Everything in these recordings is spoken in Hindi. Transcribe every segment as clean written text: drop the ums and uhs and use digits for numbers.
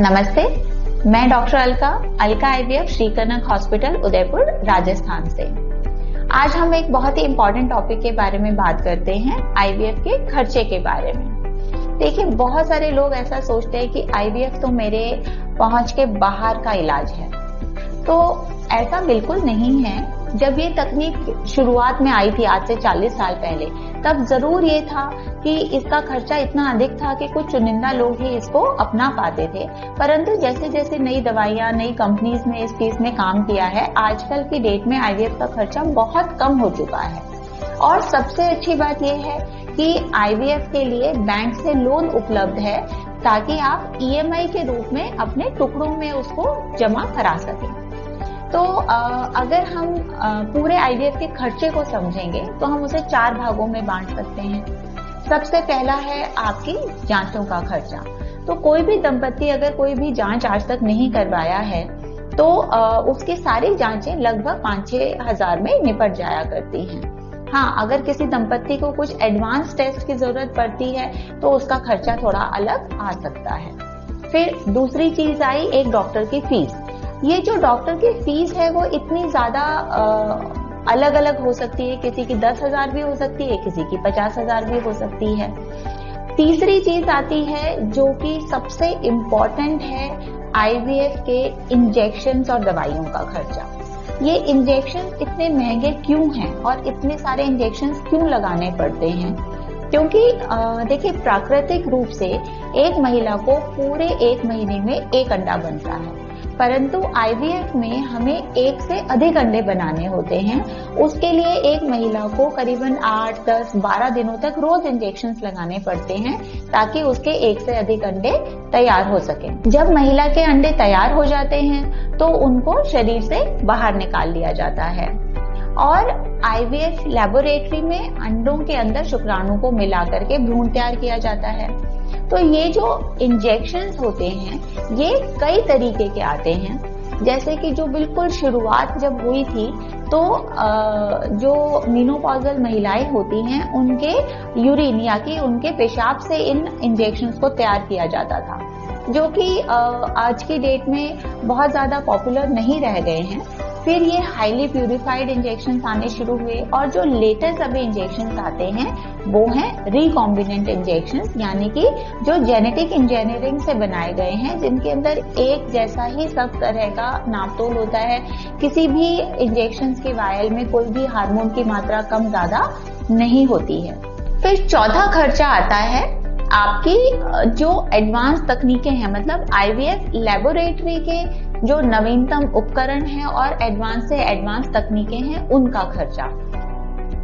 नमस्ते, मैं डॉक्टर अलका आईवीएफ श्री कनक हॉस्पिटल उदयपुर राजस्थान से। आज हम एक बहुत ही इम्पोर्टेंट टॉपिक के बारे में बात करते हैं, आईवीएफ के खर्चे के बारे में। देखिए, बहुत सारे लोग ऐसा सोचते हैं कि आईवीएफ तो मेरे पहुंच के बाहर का इलाज है, तो ऐसा बिल्कुल नहीं है। जब ये तकनीक शुरुआत में आई थी आज से 40 साल पहले, तब जरूर ये था कि इसका खर्चा इतना अधिक था कि कुछ चुनिंदा लोग ही इसको अपना पाते थे। परंतु जैसे जैसे नई दवाइयां, नई कंपनीज ने इस चीज में काम किया है, आजकल की डेट में आईवीएफ का खर्चा बहुत कम हो चुका है। और सबसे अच्छी बात यह है कि आईवीएफ के लिए बैंक से लोन उपलब्ध है, ताकि आप ईएमआई के रूप में अपने टुकड़ों में उसको जमा करा सकें। तो अगर हम पूरे आईवीएफ के खर्चे को समझेंगे तो हम उसे 4 भागों में बांट सकते हैं। सबसे पहला है आपकी जांचों का खर्चा। तो कोई भी दंपति अगर कोई भी जांच आज तक नहीं करवाया है तो उसकी सारी जांचें लगभग 5-6 हजार में निपट जाया करती हैं। हाँ, अगर किसी दंपति को कुछ एडवांस टेस्ट की जरूरत पड़ती है तो उसका खर्चा थोड़ा अलग आ सकता है। फिर दूसरी चीज आई एक डॉक्टर की फीस। ये जो डॉक्टर की फीस है वो इतनी ज्यादा अलग अलग हो सकती है, किसी की 10,000 भी हो सकती है, किसी की 50,000 भी हो सकती है। तीसरी चीज आती है जो कि सबसे इम्पोर्टेंट है, आईवीएफ के इंजेक्शंस और दवाइयों का खर्चा। ये इंजेक्शन इतने महंगे क्यों हैं और इतने सारे इंजेक्शंस क्यों लगाने पड़ते हैं? क्योंकि देखिए, प्राकृतिक रूप से एक महिला को पूरे 1 महीने में 1 अंडा बनता है, परंतु आईवीएफ में हमें 1 से अधिक अंडे बनाने होते हैं। उसके लिए एक महिला को करीबन 8, 10, 12 दिनों तक रोज इंजेक्शंस लगाने पड़ते हैं, ताकि उसके 1 से अधिक अंडे तैयार हो सकें। जब महिला के अंडे तैयार हो जाते हैं तो उनको शरीर से बाहर निकाल लिया जाता है और आईवीएफ लैबोरेटरी में अंडों के अंदर शुक्राणु को मिला करके भ्रूण तैयार किया जाता है। तो ये जो इंजेक्शंस होते हैं ये कई तरीके के आते हैं। जैसे कि जो बिल्कुल शुरुआत जब हुई थी तो जो मेनोपॉजल महिलाएं होती हैं उनके यूरिन या कि उनके पेशाब से इन इंजेक्शंस को तैयार किया जाता था, जो कि आज की डेट में बहुत ज्यादा पॉपुलर नहीं रह गए हैं। फिर ये हाईली प्यूरिफाइड इंजेक्शंस आने शुरू हुए और जो लेटेस्ट अभी इंजेक्शंस आते हैं वो हैं रिकॉम्बिनेंट इंजेक्शंस, यानी कि जो जेनेटिक इंजीनियरिंग से बनाए गए हैं, जिनके अंदर एक जैसा ही सब तरह का नापतोल होता है। किसी भी इंजेक्शंस के वायल में कोई भी हार्मोन की मात्रा कम ज्यादा नहीं होती है। फिर चौथा खर्चा आता है आपकी जो एडवांस तकनीकें हैं, मतलब आईवीएफ लैबोरेटरी के जो नवीनतम उपकरण हैं और एडवांस से एडवांस तकनीकें हैं, उनका खर्चा।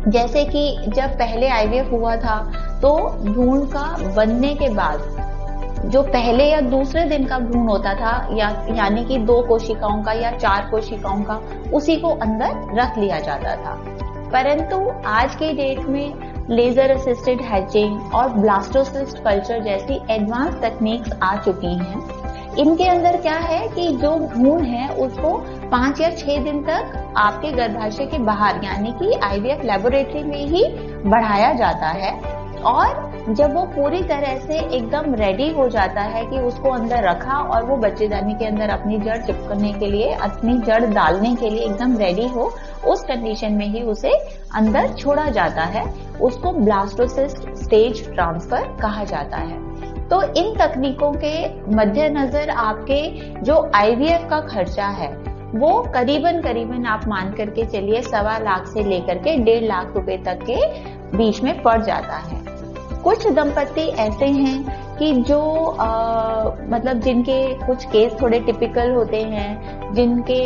जैसे कि जब पहले आईवीएफ हुआ था तो भ्रूण का बनने के बाद जो पहले या दूसरे दिन का भ्रूण होता था, यानी कि 2 कोशिकाओं का या 4 कोशिकाओं का, उसी को अंदर रख लिया जाता था। परंतु आज के डेट में लेजर असिस्टेड हैचिंग और ब्लास्टोसिस्ट कल्चर जैसी एडवांस तकनीक्स आ चुकी हैं। इनके अंदर क्या है कि जो भ्रूण है उसको 5 या 6 दिन तक आपके गर्भाशय के बाहर, यानी कि आईवीएफ लैबोरेटरी में ही बढ़ाया जाता है, और जब वो पूरी तरह से एकदम रेडी हो जाता है कि उसको अंदर रखा और वो बच्चेदानी के अंदर अपनी जड़ चिपकने के लिए, अपनी जड़ डालने के लिए एकदम रेडी हो, उस कंडीशन में ही उसे अंदर छोड़ा जाता है। उसको ब्लास्टोसिस्ट स्टेज ट्रांसफर कहा जाता है। तो इन तकनीकों के मद्देनजर आपके जो आईवीएफ का खर्चा है वो करीबन आप मान करके चलिए 1.25 लाख से लेकर के 1.5 लाख रुपए तक के बीच में पड़ जाता है। कुछ दंपति ऐसे हैं कि जो मतलब जिनके कुछ केस थोड़े टिपिकल होते हैं, जिनके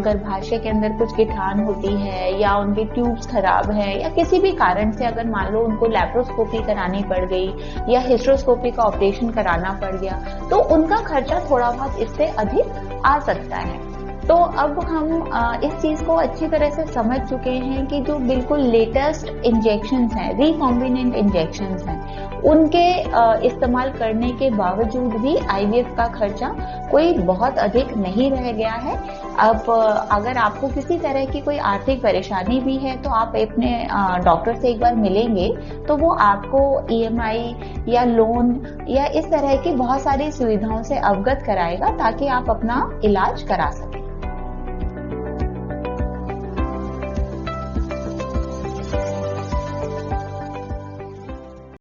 गर्भाशय के अंदर कुछ गिठान होती है या उनकी ट्यूब्स खराब है या किसी भी कारण से अगर मान लो उनको लैप्रोस्कोपी करानी पड़ गई या हिस्ट्रोस्कोपी का ऑपरेशन कराना पड़ गया, तो उनका खर्चा थोड़ा बहुत इससे अधिक आ सकता है। तो अब हम इस चीज को अच्छी तरह से समझ चुके हैं कि जो बिल्कुल लेटेस्ट इंजेक्शंस हैं, रिकॉम्बिनेंट इंजेक्शंस हैं, उनके इस्तेमाल करने के बावजूद भी आईवीएफ का खर्चा कोई बहुत अधिक नहीं रह गया है। अब अगर आपको किसी तरह की कोई आर्थिक परेशानी भी है तो आप अपने डॉक्टर से एक बार मिलेंगे तो वो आपको ईएमआई या लोन या इस तरह की बहुत सारी सुविधाओं से अवगत कराएगा ताकि आप अपना इलाज करा सकें।